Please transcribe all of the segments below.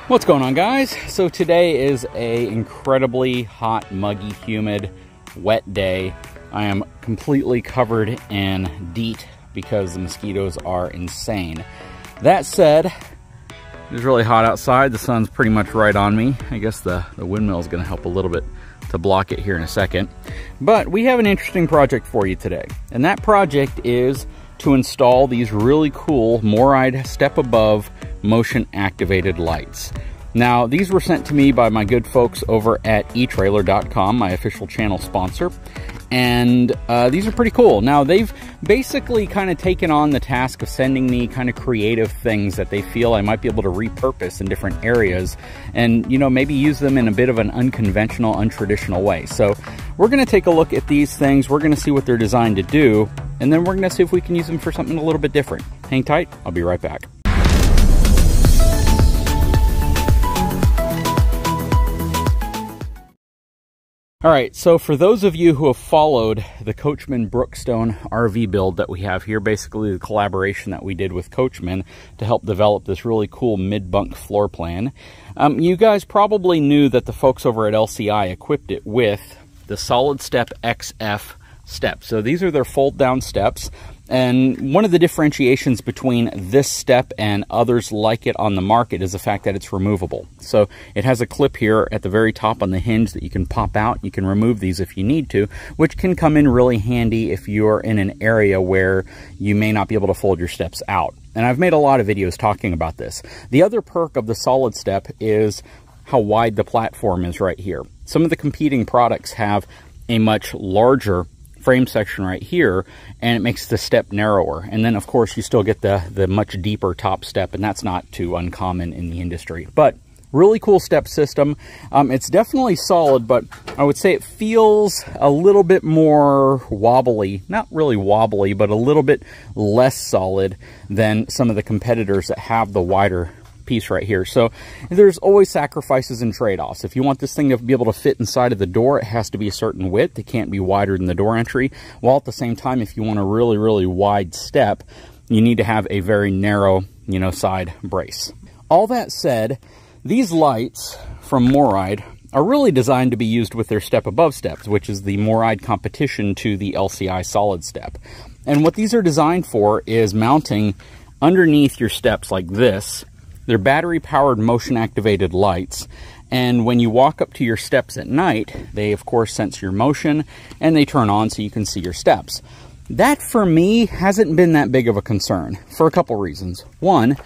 What's going on, guys? So today is a incredibly hot, muggy, humid, wet day. I am completely covered in DEET because the mosquitoes are insane. That said, it's really hot outside. The sun's pretty much right on me. I guess the windmill is going to help a little bit to block it here in a second. But we have an interesting project for you today. And that project is to install these really cool Morryde StepAbove motion activated lights. Now, these were sent to me by my good folks over at etrailer.com, my official channel sponsor. And these are pretty cool. Now, they've basically kind of taken on the task of sending me kind of creative things that they feel I might be able to repurpose in different areas and, you know, maybe use them in a bit of an unconventional, untraditional way. So we're going to take a look at these things. We're going to see what they're designed to do, and then we're going to see if we can use them for something a little bit different. Hang tight. I'll be right back. All right, so for those of you who have followed the Coachman Brookstone RV build that we have here, basically the collaboration that we did with Coachman to help develop this really cool mid-bunk floor plan, you guys probably knew that the folks over at LCI equipped it with the Solid Step XF steps. So these are their fold-down steps. And one of the differentiations between this step and others like it on the market is the fact that it's removable. So it has a clip here at the very top on the hinge that you can pop out. You can remove these if you need to, which can come in really handy if you're in an area where you may not be able to fold your steps out. And I've made a lot of videos talking about this. The other perk of the Solid Step is how wide the platform is right here. Some of the competing products have a much larger frame section right here, and it makes the step narrower. And then, of course, you still get the much deeper top step, and that's not too uncommon in the industry. But really cool step system. It's definitely solid, but I would say it feels a little bit more wobbly. Not really wobbly, but a little bit less solid than some of the competitors that have the wider piece right here. So there's always sacrifices and trade-offs. If you want this thing to be able to fit inside of the door, it has to be a certain width. It can't be wider than the door entry. While at the same time, if you want a really, really wide step, you need to have a very narrow, you know, side brace. All that said, these lights from Morryde are really designed to be used with their StepAbove steps, which is the Morryde competition to the LCI Solid Step. And what these are designed for is mounting underneath your steps like this. They're battery-powered motion-activated lights, and when you walk up to your steps at night, they, of course, sense your motion, and they turn on so you can see your steps. That, for me, hasn't been that big of a concern for a couple reasons. One,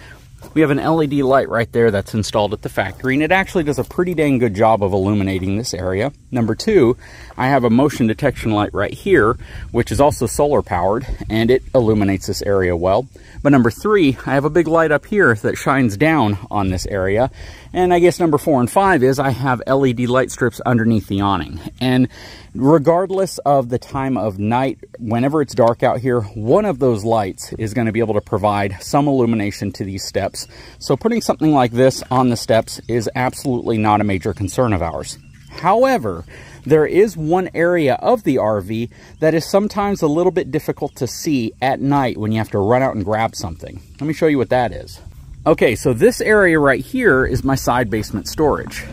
we have an LED light right there that's installed at the factory, and it actually does a pretty dang good job of illuminating this area. Number two, I have a motion detection light right here, which is also solar powered, and it illuminates this area well. But number three, I have a big light up here that shines down on this area. And I guess number 4 and 5 is I have LED light strips underneath the awning. And regardless of the time of night, whenever it's dark out here, one of those lights is going to be able to provide some illumination to these steps. So putting something like this on the steps is absolutely not a major concern of ours. However, there is one area of the RV that is sometimes a little bit difficult to see at night when you have to run out and grab something. Let me show you what that is. Okay, so this area right here is my side basement storage.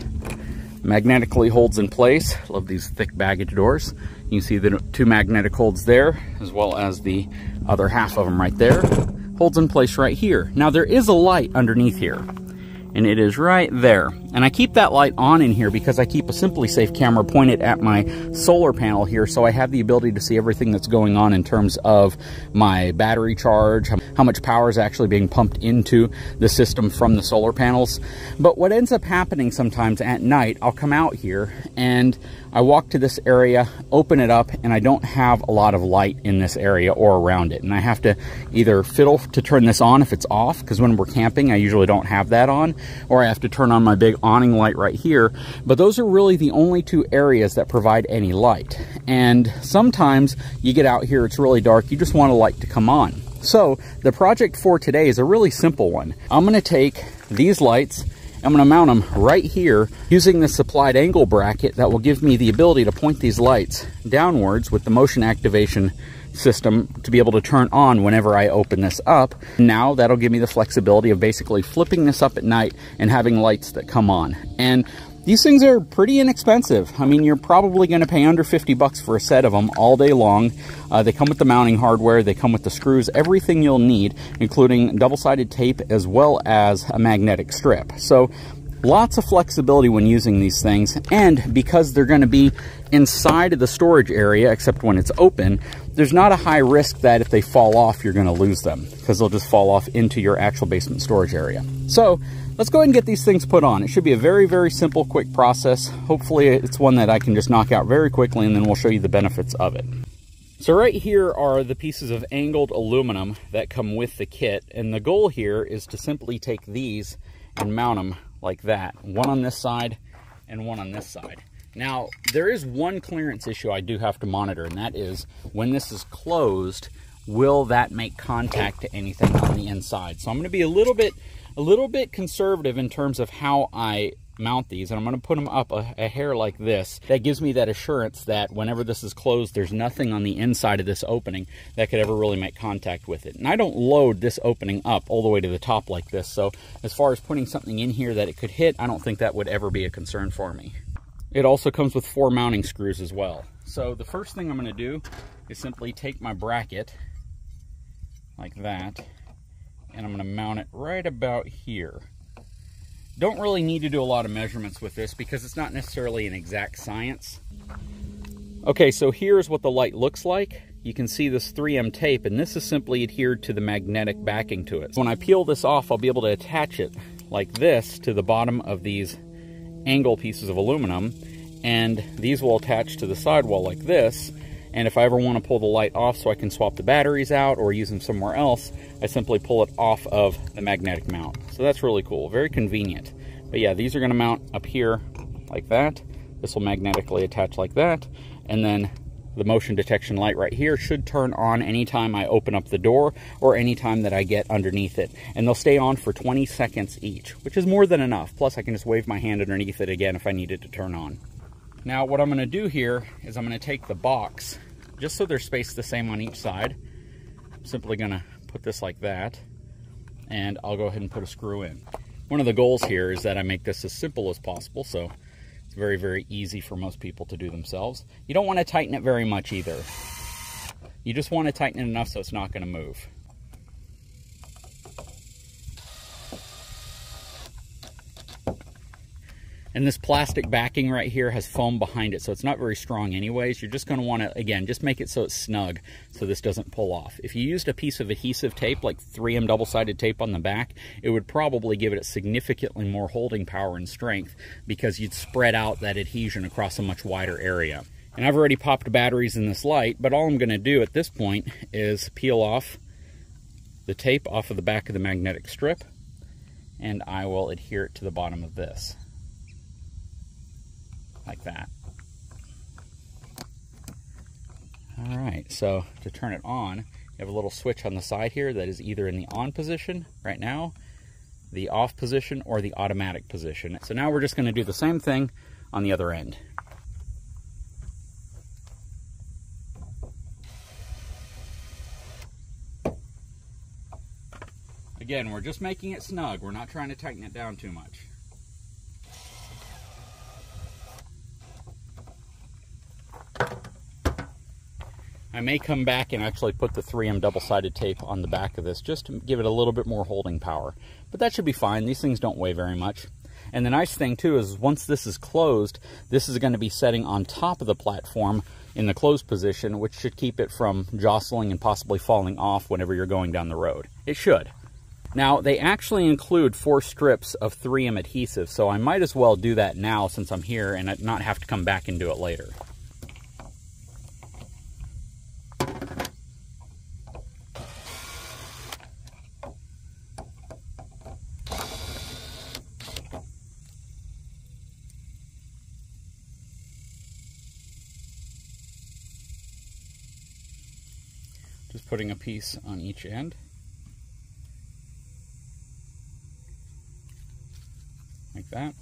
Magnetically holds in place. Love these thick baggage doors. You can see the 2 magnetic holds there, as well as the other half of them right there. Holds in place right here. Now there is a light underneath here, and it is right there. And I keep that light on in here because I keep a Simply Safe camera pointed at my solar panel here, so I have the ability to see everything that's going on in terms of my battery charge, how much power is actually being pumped into the system from the solar panels. But what ends up happening sometimes at night, I'll come out here and I walk to this area, open it up, and I don't have a lot of light in this area or around it. And I have to either fiddle to turn this on if it's off, because when we're camping, I usually don't have that on, or I have to turn on my big awning light right here. But those are really the only 2 areas that provide any light. And sometimes you get out here, it's really dark, you just want a light to come on. So the project for today is a really simple one. I'm going to take these lights I'm going to mount them right here using this supplied angle bracket that will give me the ability to point these lights downwards with the motion activation system to be able to turn on whenever I open this up. Now that'll give me the flexibility of basically flipping this up at night and having lights that come on. And these things are pretty inexpensive. I mean, you're probably going to pay under 50 bucks for a set of them all day long. They come with the mounting hardware, they come with the screws, everything you'll need, including double-sided tape as well as a magnetic strip. So lots of flexibility when using these things, and because they're going to be inside of the storage area, except when it's open, there's not a high risk that if they fall off, you're going to lose them, because they'll just fall off into your actual basement storage area. So let's go ahead and get these things put on. It should be a very, very simple, quick process. Hopefully it's one that I can just knock out very quickly, and then we'll show you the benefits of it. So right here are the pieces of angled aluminum that come with the kit, and the goal here is to simply take these and mount them like that, one on this side and one on this side. Now, there is one clearance issue I do have to monitor, and that is when this is closed, will that make contact to anything on the inside? So I'm going to be a little bit conservative in terms of how I mount these, and I'm going to put them up a hair like this. That gives me that assurance that whenever this is closed, there's nothing on the inside of this opening that could ever really make contact with it. And I don't load this opening up all the way to the top like this, so as far as putting something in here that it could hit, I don't think that would ever be a concern for me. It also comes with 4 mounting screws as well. So the first thing I'm going to do is simply take my bracket like that, and I'm going to mount it right about here. Don't really need to do a lot of measurements with this because it's not necessarily an exact science. Okay, so here's what the light looks like. You can see this 3M tape, and this is simply adhered to the magnetic backing to it. When I peel this off, I'll be able to attach it like this to the bottom of these angle pieces of aluminum, and these will attach to the sidewall like this. And if I ever want to pull the light off so I can swap the batteries out or use them somewhere else, I simply pull it off of the magnetic mount. So that's really cool, very convenient. But yeah, these are going to mount up here like that. This will magnetically attach like that. And then the motion detection light right here should turn on anytime I open up the door or anytime that I get underneath it. And they'll stay on for 20 seconds each, which is more than enough. Plus I can just wave my hand underneath it again if I need it to turn on. Now what I'm going to do here is I'm going to take the box, just so they're spaced the same on each side. I'm simply going to put this like that, and I'll go ahead and put a screw in. One of the goals here is that I make this as simple as possible, so it's very, very easy for most people to do themselves. You don't want to tighten it very much either. You just want to tighten it enough so it's not going to move. And this plastic backing right here has foam behind it, so it's not very strong anyways. You're just going to want to, again, just make it so it's snug so this doesn't pull off. If you used a piece of adhesive tape, like 3M double-sided tape on the back, it would probably give it significantly more holding power and strength because you'd spread out that adhesion across a much wider area. And I've already popped batteries in this light, but all I'm going to do at this point is peel off the tape off of the back of the magnetic strip, and I will adhere it to the bottom of this. Like that. All right, so to turn it on, you have a little switch on the side here that is either in the on position right now, the off position, or the automatic position. So now we're just going to do the same thing on the other end. Again, we're just making it snug. We're not trying to tighten it down too much. I may come back and actually put the 3M double-sided tape on the back of this just to give it a little bit more holding power. But that should be fine. These things don't weigh very much. And the nice thing too is once this is closed, this is going to be setting on top of the platform in the closed position, which should keep it from jostling and possibly falling off whenever you're going down the road. It should. Now, they actually include 4 strips of 3M adhesive, so I might as well do that now since I'm here and not have to come back and do it later. Just putting a piece on each end. that.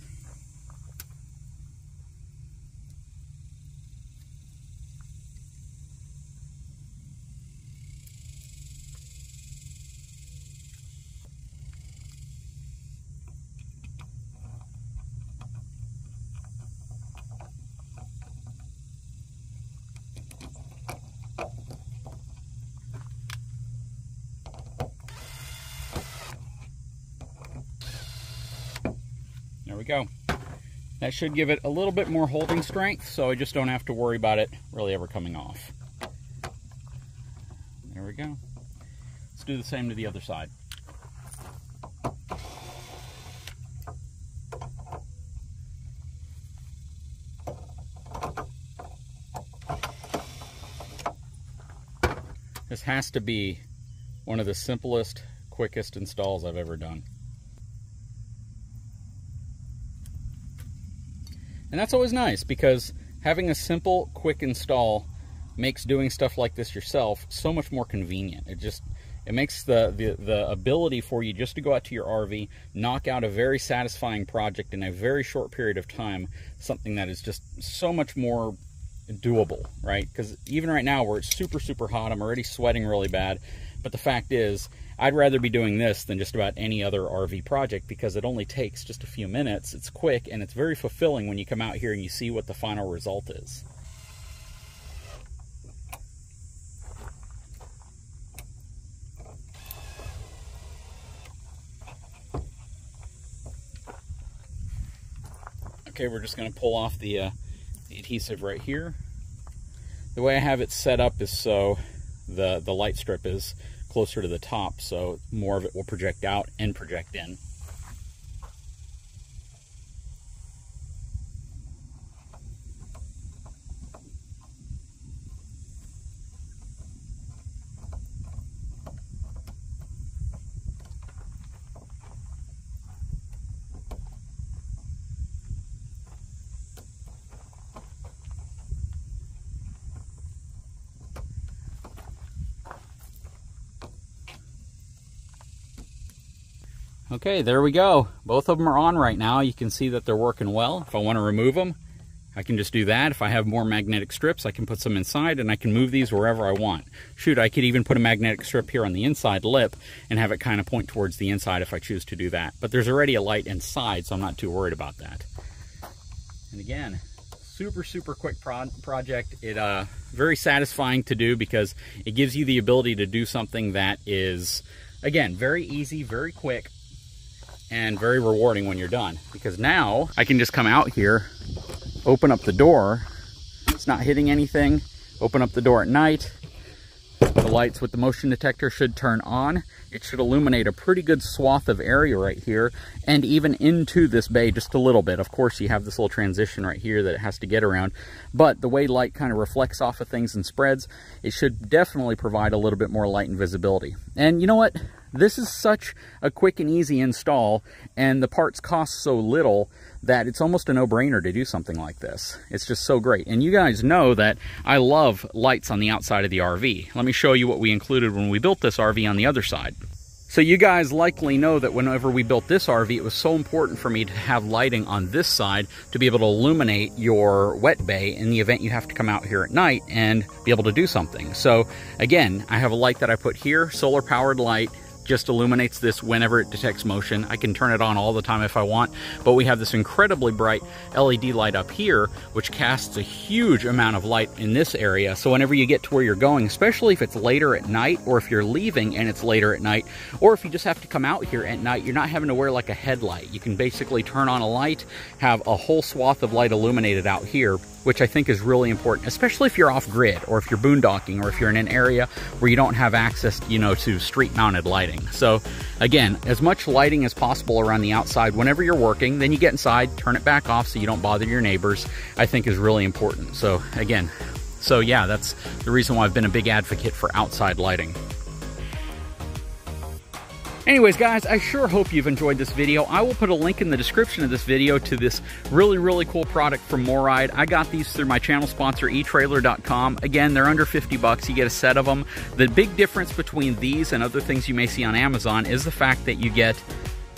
There we go. That should give it a little bit more holding strength, so I just don't have to worry about it really ever coming off. There we go. Let's do the same to the other side. This has to be one of the simplest, quickest installs I've ever done. And that's always nice, because having a simple, quick install makes doing stuff like this yourself so much more convenient. It makes the ability for you just to go out to your RV, knock out a very satisfying project in a very short period of time, something that is just so much more doable, right? Because even right now where it's super, super hot, I'm already sweating really bad. But the fact is, I'd rather be doing this than just about any other RV project, because it only takes just a few minutes, it's quick, and it's very fulfilling when you come out here and you see what the final result is. Okay, we're just going to pull off the adhesive right here. The way I have it set up is so the light strip is closer to the top, so more of it will project out and project in. Okay, there we go. Both of them are on right now. You can see that they're working well. If I want to remove them, I can just do that. If I have more magnetic strips, I can put some inside and I can move these wherever I want. Shoot, I could even put a magnetic strip here on the inside lip and have it kind of point towards the inside if I choose to do that. But there's already a light inside, so I'm not too worried about that. And again, super, super quick project. Very satisfying to do, because it gives you the ability to do something that is, again, very easy, very quick, and very rewarding when you're done. Because now I can just come out here, open up the door, it's not hitting anything, open up the door at night, the lights with the motion detector should turn on. It should illuminate a pretty good swath of area right here, and even into this bay just a little bit. Of course, you have this little transition right here that it has to get around, but the way light kind of reflects off of things and spreads, it should definitely provide a little bit more light and visibility. And you know what? This is such a quick and easy install, and the parts cost so little that it's almost a no-brainer to do something like this. It's just so great. And you guys know that I love lights on the outside of the RV. Let me show you what we included when we built this RV on the other side. So you guys likely know that whenever we built this RV, it was so important for me to have lighting on this side to be able to illuminate your wet bay in the event you have to come out here at night and be able to do something. So again, I have a light that I put here, solar powered light, just illuminates this whenever it detects motion. I can turn it on all the time if I want, but we have this incredibly bright LED light up here, which casts a huge amount of light in this area. So whenever you get to where you're going, especially if it's later at night, or if you're leaving and it's later at night, or if you just have to come out here at night, you're not having to wear like a headlight. You can basically turn on a light, have a whole swath of light illuminated out here, which I think is really important, especially if you're off grid, or if you're boondocking, or if you're in an area where you don't have access, you know, to street mounted lighting. So again, as much lighting as possible around the outside whenever you're working. Then you get inside, turn it back off so you don't bother your neighbors, I think is really important. So again, yeah, that's the reason why I've been a big advocate for outside lighting. Anyways, guys, I sure hope you've enjoyed this video. I will put a link in the description of this video to this really, really cool product from Morryde. I got these through my channel sponsor, etrailer.com. Again, they're under 50 bucks. You get a set of them. The big difference between these and other things you may see on Amazon is the fact that you get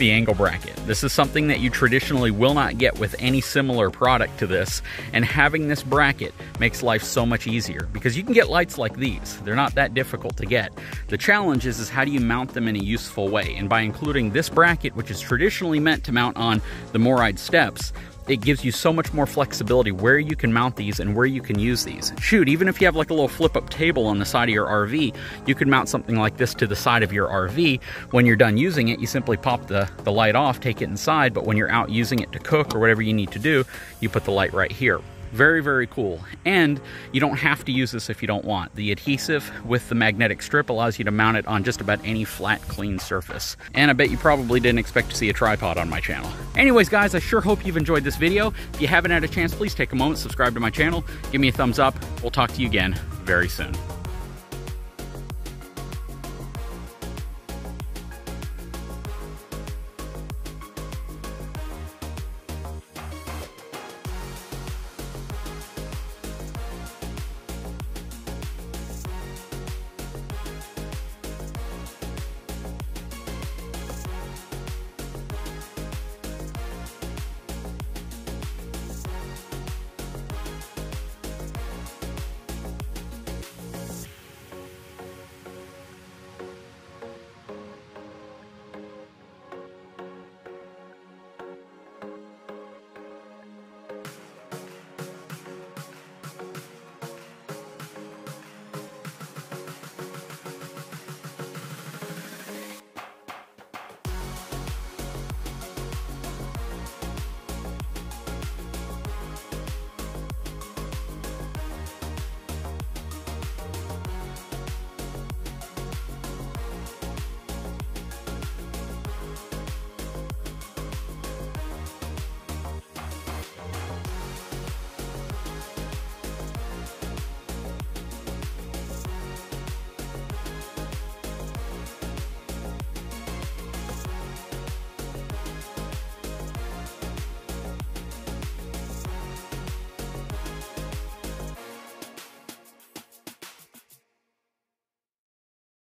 the angle bracket. This is something that you traditionally will not get with any similar product to this, and having this bracket makes life so much easier because you can get lights like these. They're not that difficult to get. The challenge is how do you mount them in a useful way, and by including this bracket, which is traditionally meant to mount on the Morryde steps, it gives you so much more flexibility where you can mount these and where you can use these. Shoot, even if you have like a little flip-up table on the side of your RV, you could mount something like this to the side of your RV. When you're done using it, you simply pop the light off, take it inside, but when you're out using it to cook or whatever you need to do, you put the light right here. Very, very cool. And you don't have to use this if you don't want. The adhesive with the magnetic strip allows you to mount it on just about any flat, clean surface. And I bet you probably didn't expect to see a tripod on my channel. Anyways, guys, I sure hope you've enjoyed this video. If you haven't had a chance, please take a moment, subscribe to my channel, give me a thumbs up. We'll talk to you again very soon.